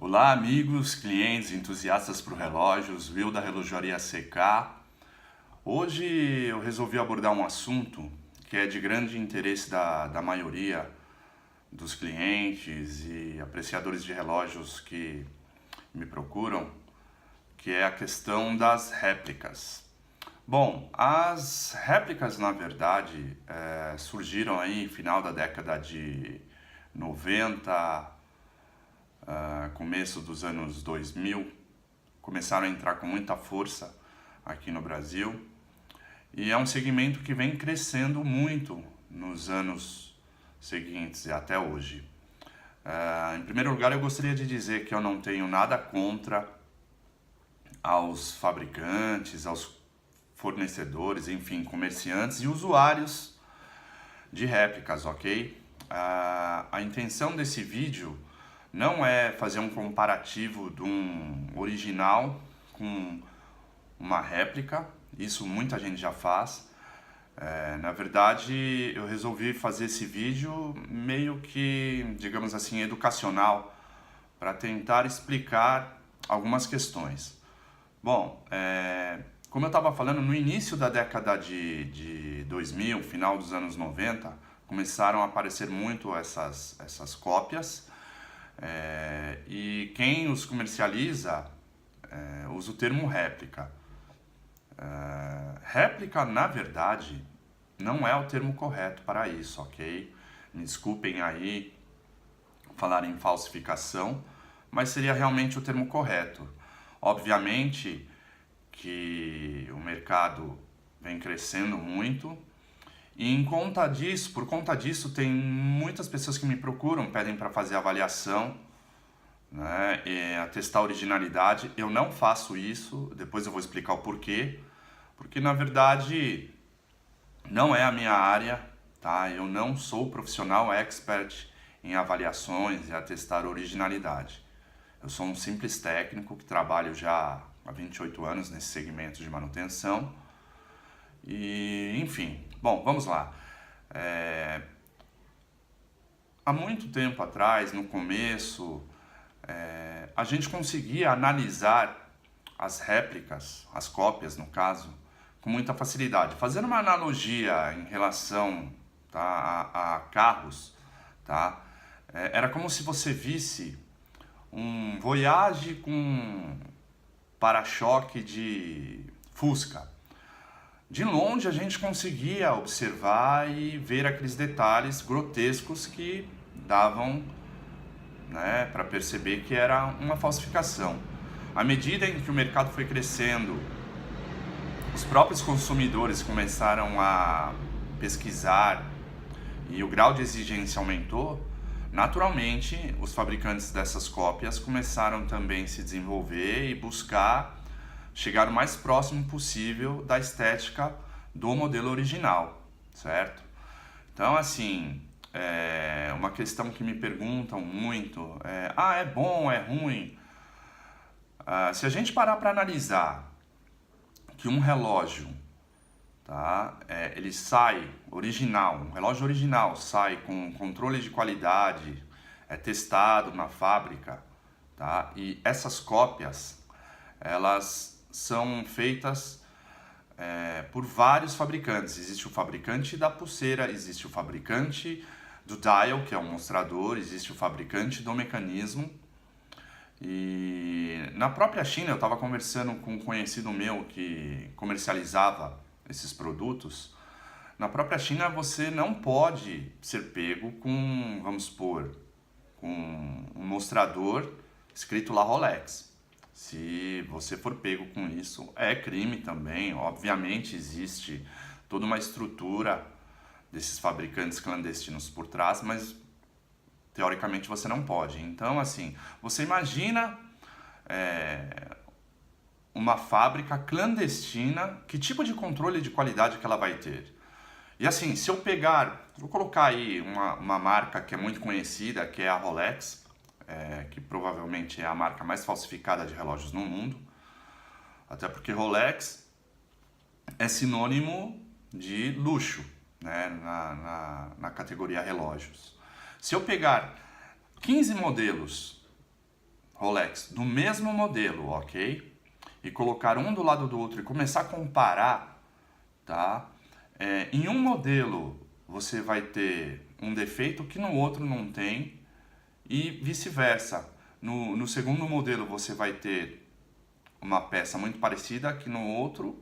Olá, amigos, clientes, entusiastas por relógios, Will da Relojoaria CK. Hoje eu resolvi abordar um assunto que é de grande interesse da maioria dos clientes e apreciadores de relógios que me procuram, que é a questão das réplicas. Bom, as réplicas, na verdade, surgiram aí no final da década de 90, começo dos anos 2000, começaram a entrar com muita força aqui no Brasil. E é um segmento que vem crescendo muito nos anos seguintes e até hoje. Em primeiro lugar, eu gostaria de dizer que eu não tenho nada contra aos fabricantes, aos fornecedores, enfim, comerciantes e usuários de réplicas, ok? A intenção desse vídeo não é fazer um comparativo de um original com uma réplica, isso muita gente já faz. Na verdade, eu resolvi fazer esse vídeo meio que, digamos assim, educacional, para tentar explicar algumas questões. Bom, como eu estava falando, no início da década de 2000, final dos anos 90, começaram a aparecer muito essas cópias, e quem os comercializa usa o termo réplica. Réplica, na verdade, não é o termo correto para isso, ok? Me desculpem aí falar em falsificação, mas seria realmente o termo correto. Obviamente que o mercado vem crescendo muito e por conta disso tem muitas pessoas que me procuram, pedem para fazer avaliação, né, e atestar a originalidade. Eu não faço isso, depois eu vou explicar o porquê, porque na verdade não é a minha área, tá? Eu não sou profissional expert em avaliações e atestar originalidade. Eu sou um simples técnico que trabalho já há 28 anos nesse segmento de manutenção. E, enfim, bom, vamos lá. Há muito tempo atrás, no começo, a gente conseguia analisar as réplicas, as cópias no caso, com muita facilidade. Fazendo uma analogia em relação, tá, a carros, tá? Era como se você visse um Voyage com para-choque de Fusca. De longe a gente conseguia observar e ver aqueles detalhes grotescos que davam, né, para perceber que era uma falsificação. À medida em que o mercado foi crescendo, os próprios consumidores começaram a pesquisar e o grau de exigência aumentou. Naturalmente, os fabricantes dessas cópias começaram também a se desenvolver e buscar chegar o mais próximo possível da estética do modelo original, certo? Então, assim, uma questão que me perguntam muito é bom, é ruim? Se a gente parar para analisar que um relógio, tá, ele sai original, um relógio original sai com controle de qualidade, é testado na fábrica, tá, e essas cópias, elas são feitas por vários fabricantes. Existe o fabricante da pulseira, existe o fabricante do dial, que é um mostrador, existe o fabricante do mecanismo. E na própria China, eu estava conversando com um conhecido meu que comercializava esses produtos. Na própria China, você não pode ser pego com, vamos supor, com um mostrador escrito lá Rolex. Se você for pego com isso, é crime também. Obviamente existe toda uma estrutura desses fabricantes clandestinos por trás, mas teoricamente você não pode. Então, assim, você imagina uma fábrica clandestina, que tipo de controle de qualidade que ela vai ter? E assim, se eu pegar, vou colocar aí uma marca que é muito conhecida, que é a Rolex, que provavelmente é a marca mais falsificada de relógios no mundo, até porque Rolex é sinônimo de luxo, né, na categoria relógios. Se eu pegar 15 modelos Rolex do mesmo modelo, ok? E colocar um do lado do outro e começar a comparar, tá? Em um modelo você vai ter um defeito que no outro não tem e vice-versa. No segundo modelo você vai ter uma peça muito parecida que no outro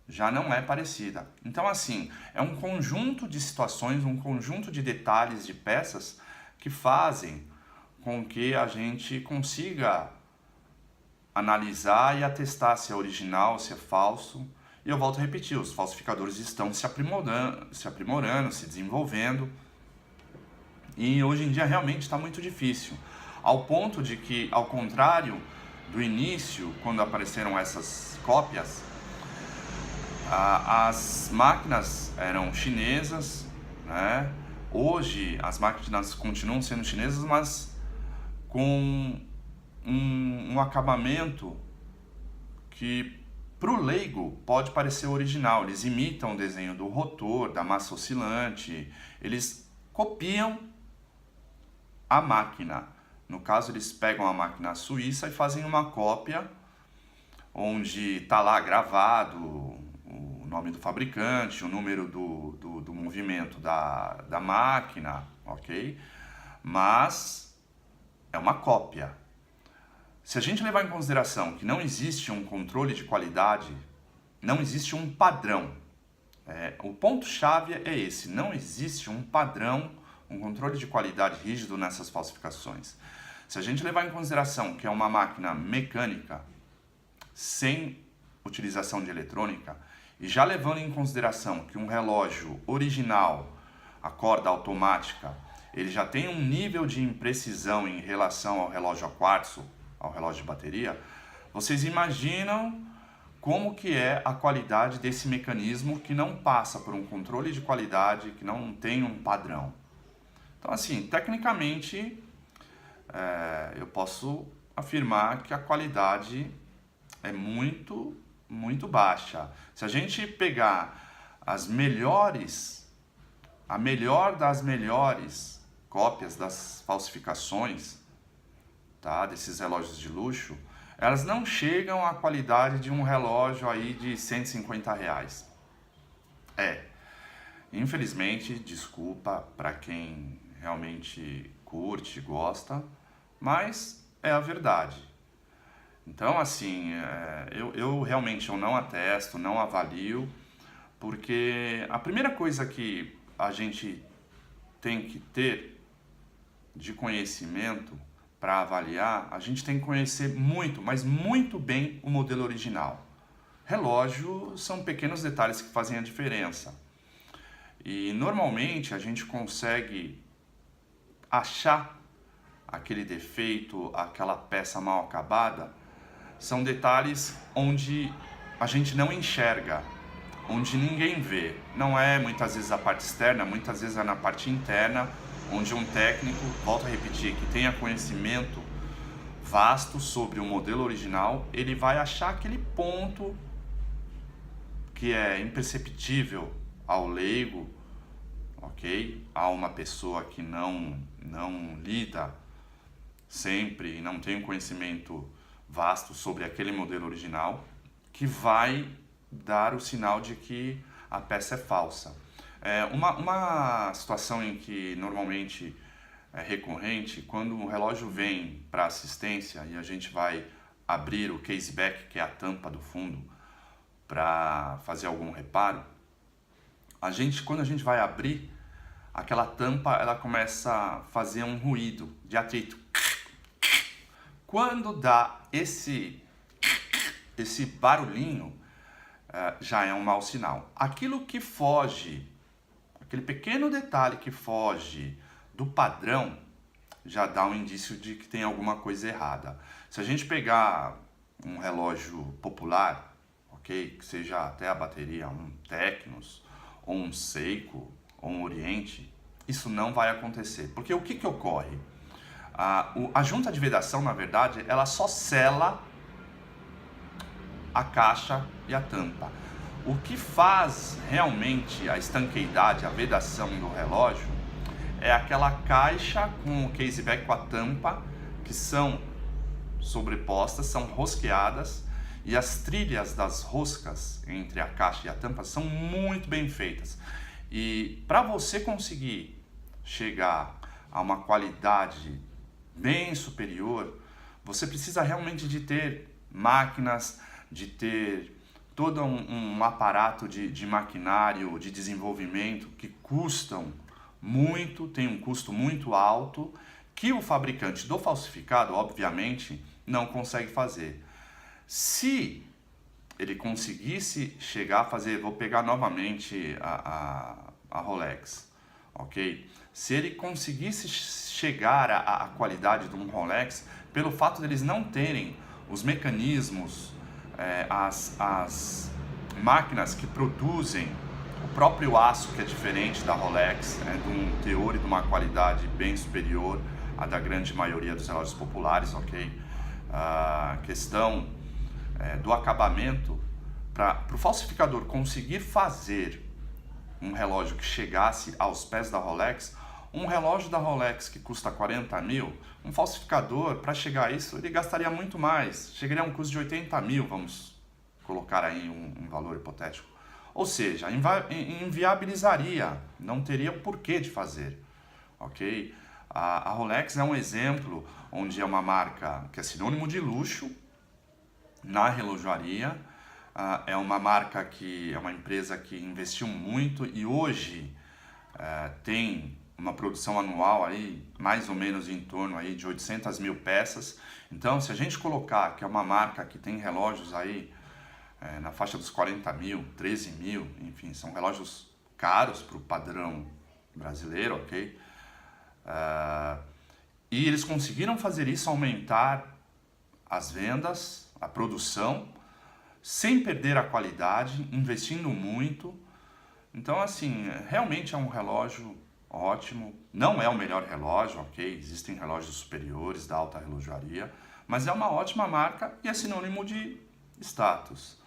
já não é parecida. Então assim, é um conjunto de situações, um conjunto de detalhes, de peças que fazem com que a gente consiga analisar e atestar se é original, se é falso. E eu volto a repetir, os falsificadores estão se aprimorando, se desenvolvendo. E hoje em dia realmente está muito difícil. Ao ponto de que, ao contrário do início, quando apareceram essas cópias, as máquinas eram chinesas, né? Hoje as máquinas continuam sendo chinesas, mas com um acabamento que para o leigo pode parecer original. Eles imitam o desenho do rotor, da massa oscilante, eles copiam a máquina. No caso, eles pegam a máquina suíça e fazem uma cópia onde está lá gravado o nome do fabricante, o número do movimento da máquina, ok? Mas é uma cópia. Se a gente levar em consideração que não existe um controle de qualidade, não existe um padrão. O ponto-chave é esse, não existe um padrão, um controle de qualidade rígido nessas falsificações. Se a gente levar em consideração que é uma máquina mecânica, sem utilização de eletrônica, e já levando em consideração que um relógio original, a corda automática, ele já tem um nível de imprecisão em relação ao relógio a quartzo, ao relógio de bateria, vocês imaginam como que é a qualidade desse mecanismo que não passa por um controle de qualidade, que não tem um padrão. Então assim, tecnicamente, eu posso afirmar que a qualidade é muito, muito baixa. Se a gente pegar a melhor das melhores cópias das falsificações, tá, desses relógios de luxo, elas não chegam à qualidade de um relógio aí de R$150. Infelizmente, desculpa para quem realmente curte, gosta, mas é a verdade. Então, assim, eu realmente não atesto, não avalio, porque a primeira coisa que a gente tem que ter de conhecimento para avaliar, a gente tem que conhecer muito, mas muito bem o modelo original. Relógio são pequenos detalhes que fazem a diferença. E normalmente a gente consegue achar aquele defeito, aquela peça mal acabada, são detalhes onde a gente não enxerga, onde ninguém vê. Não é muitas vezes a parte externa, muitas vezes é na parte interna, onde um técnico, volto a repetir, que tenha conhecimento vasto sobre o modelo original, ele vai achar aquele ponto que é imperceptível ao leigo, ok? A uma pessoa que não lida sempre e não tem um conhecimento vasto sobre aquele modelo original, que vai dar o sinal de que a peça é falsa. Uma situação em que normalmente é recorrente, quando o relógio vem para assistência e a gente vai abrir o caseback, que é a tampa do fundo, para fazer algum reparo, quando a gente vai abrir, aquela tampa ela começa a fazer um ruído de atrito. Quando dá esse barulhinho, já é um mau sinal. Aquilo que foge, aquele pequeno detalhe que foge do padrão, já dá um indício de que tem alguma coisa errada. Se a gente pegar um relógio popular, ok, que seja até a bateria, um Tecnos, ou um Seiko, ou um Oriente, isso não vai acontecer. Porque o que ocorre? A junta de vedação, na verdade, ela só sela a caixa e a tampa. O que faz realmente a estanqueidade, a vedação do relógio, é aquela caixa com o caseback com a tampa, que são sobrepostas, são rosqueadas, e as trilhas das roscas entre a caixa e a tampa são muito bem feitas. E para você conseguir chegar a uma qualidade bem superior, você precisa realmente de ter máquinas, de ter todo um aparato de maquinário, de desenvolvimento que custam muito, tem um custo muito alto, que o fabricante do falsificado, obviamente, não consegue fazer. Se ele conseguisse chegar a fazer, vou pegar novamente a Rolex, ok? Se ele conseguisse chegar à qualidade de um Rolex, pelo fato deles não terem os mecanismos, as máquinas que produzem o próprio aço, que é diferente da Rolex, de um teor e de uma qualidade bem superior à da grande maioria dos relógios populares, ok? A questão do acabamento, para o falsificador conseguir fazer um relógio que chegasse aos pés da Rolex, um relógio da Rolex que custa 40 mil, um falsificador, para chegar a isso, ele gastaria muito mais, chegaria a um custo de 80 mil, vamos colocar aí um valor hipotético. Ou seja, inviabilizaria, não teria o porquê de fazer, ok? A Rolex é um exemplo onde é uma marca que é sinônimo de luxo na relojoaria, é uma marca que é uma empresa que investiu muito e hoje tem uma produção anual aí mais ou menos em torno aí de 800 mil peças. Então, se a gente colocar que é uma marca que tem relógios aí na faixa dos 40 mil, 13 mil, enfim, são relógios caros para o padrão brasileiro, ok? E eles conseguiram fazer isso, aumentar as vendas, a produção, sem perder a qualidade, investindo muito. Então, assim, realmente é um relógio ótimo. Não é o melhor relógio, ok? Existem relógios superiores da alta relojoaria, mas é uma ótima marca e é sinônimo de status,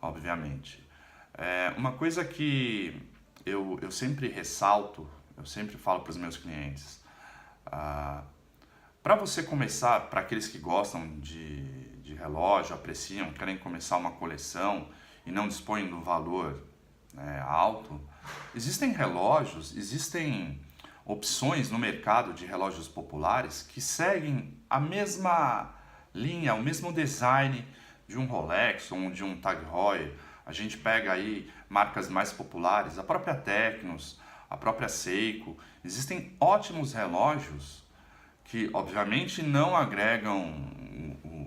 obviamente. Uma coisa que eu sempre ressalto, eu sempre falo para os meus clientes, para você começar, para aqueles que gostam de relógio, apreciam, querem começar uma coleção e não dispõem do valor alto, existem relógios, existem opções no mercado de relógios populares que seguem a mesma linha, o mesmo design de um Rolex ou de um Tag Heuer. A gente pega aí marcas mais populares, a própria Tecnos, a própria Seiko. Existem ótimos relógios que obviamente não agregam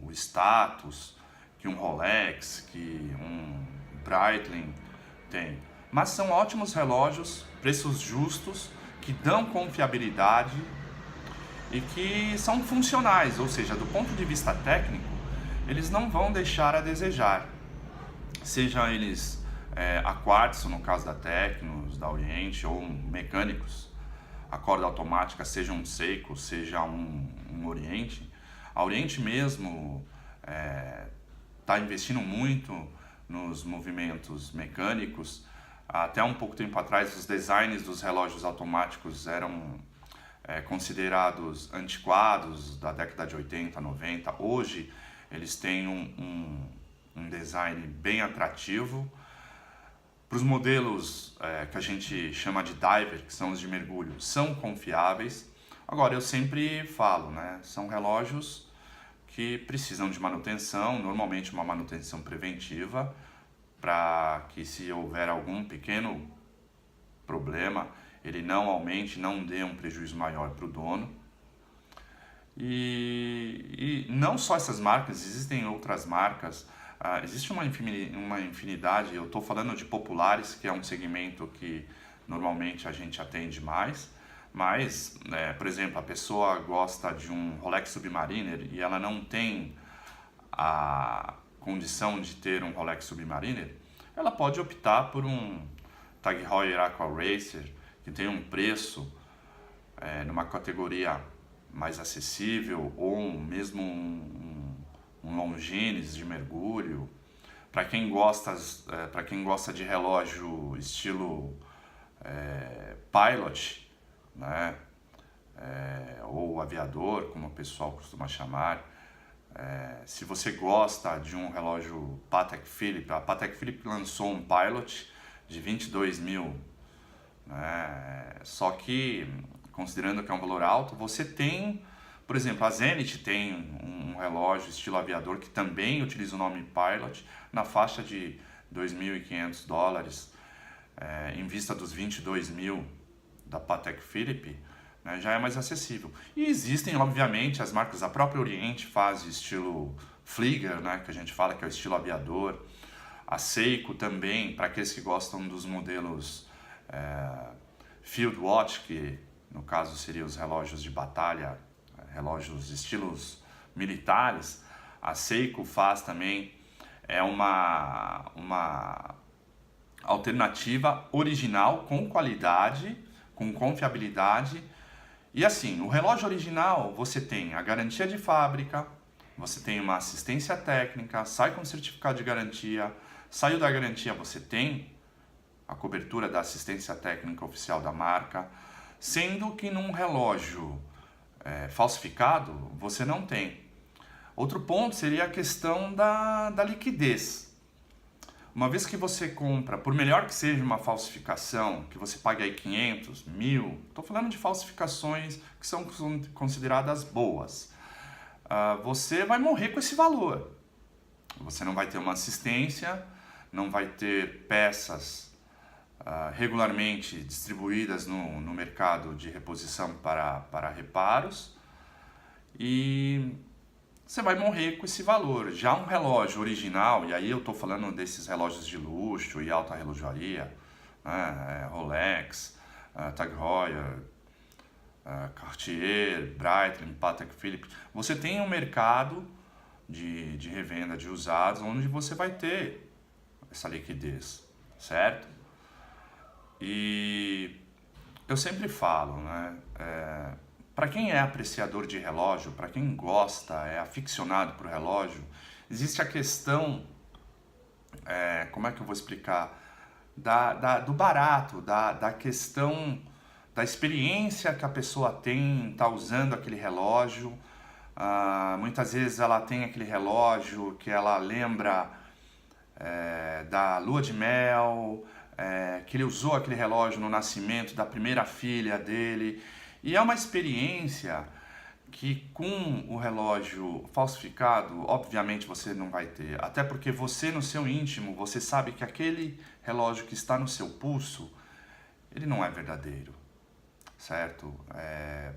o status que um Rolex, que um Breitling tem, mas são ótimos relógios, preços justos, que dão confiabilidade e que são funcionais, ou seja, do ponto de vista técnico, eles não vão deixar a desejar, sejam eles a quartzo, no caso da Tecnos, da Oriente, ou mecânicos, a corda automática, seja um Seiko, seja um Oriente. A Oriente mesmo está investindo muito nos movimentos mecânicos. Até um pouco tempo atrás, os designs dos relógios automáticos eram considerados antiquados, da década de 80, 90. Hoje, eles têm um design bem atrativo. Para os modelos que a gente chama de diver, que são os de mergulho, são confiáveis. Agora, eu sempre falo, né? São relógios que precisam de manutenção, normalmente uma manutenção preventiva, para que se houver algum pequeno problema, ele não aumente, não dê um prejuízo maior para o dono. E não só essas marcas, existem outras marcas. Existe uma infinidade, eu estou falando de populares, que é um segmento que normalmente a gente atende mais, mas, por exemplo, a pessoa gosta de um Rolex Submariner e ela não tem a condição de ter um Rolex Submariner, ela pode optar por um Tag Heuer Aqua Racer, que tem um preço numa categoria mais acessível, ou mesmo um Longines de mergulho. Para quem gosta de relógio estilo pilot, né? Ou aviador, como o pessoal costuma chamar, Se você gosta de um relógio Patek Philippe, a Patek Philippe lançou um Pilot de 22 mil, né? Só que, considerando que é um valor alto, você tem, por exemplo, a Zenith tem um relógio estilo aviador que também utiliza o nome Pilot na faixa de $2.500, em vista dos 22 mil da Patek Philippe, né, já é mais acessível. E existem, obviamente, as marcas, a própria Oriente faz estilo Flieger, né, que a gente fala que é o estilo aviador. A Seiko também, para aqueles que gostam dos modelos Field Watch, que no caso seriam os relógios de batalha, relógios estilos militares, a Seiko faz também, é uma alternativa original, com qualidade, com confiabilidade. E assim, o relógio original você tem a garantia de fábrica, você tem uma assistência técnica, sai com certificado de garantia, saiu da garantia você tem a cobertura da assistência técnica oficial da marca, sendo que num relógio falsificado você não tem. Outro ponto seria a questão da liquidez. Uma vez que você compra, por melhor que seja uma falsificação, que você pague aí 500, 1.000, estou falando de falsificações que são consideradas boas, você vai morrer com esse valor. Você não vai ter uma assistência, não vai ter peças regularmente distribuídas no mercado de reposição para reparos, e você vai morrer com esse valor. Já um relógio original, e aí eu estou falando desses relógios de luxo e alta relojaria, né, Rolex, Tag Heuer, Cartier, Breitling, Patek Philippe, você tem um mercado de revenda de usados onde você vai ter essa liquidez, certo? E eu sempre falo, né, para quem é apreciador de relógio, para quem gosta, é aficionado por relógio, existe a questão, como é que eu vou explicar, do barato, da questão da experiência que a pessoa tem, tá usando aquele relógio. Muitas vezes ela tem aquele relógio que ela lembra da lua de mel, que ele usou aquele relógio no nascimento da primeira filha dele. E é uma experiência que com o relógio falsificado, obviamente você não vai ter. Até porque você, no seu íntimo, você sabe que aquele relógio que está no seu pulso, ele não é verdadeiro, certo?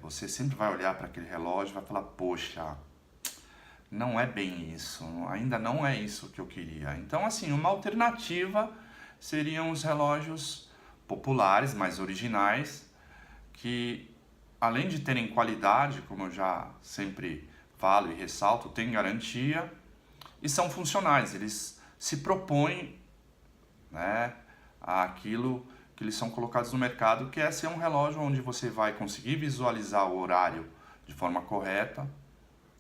Você sempre vai olhar para aquele relógio e vai falar, poxa, não é bem isso, ainda não é isso que eu queria. Então, assim, uma alternativa seriam os relógios populares, mais originais, que além de terem qualidade, como eu já sempre falo e ressalto, tem garantia e são funcionais. Eles se propõem, né, àquilo que eles são colocados no mercado, que é ser um relógio onde você vai conseguir visualizar o horário de forma correta,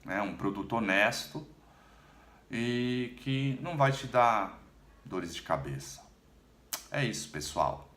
né, um produto honesto e que não vai te dar dores de cabeça. É isso, pessoal.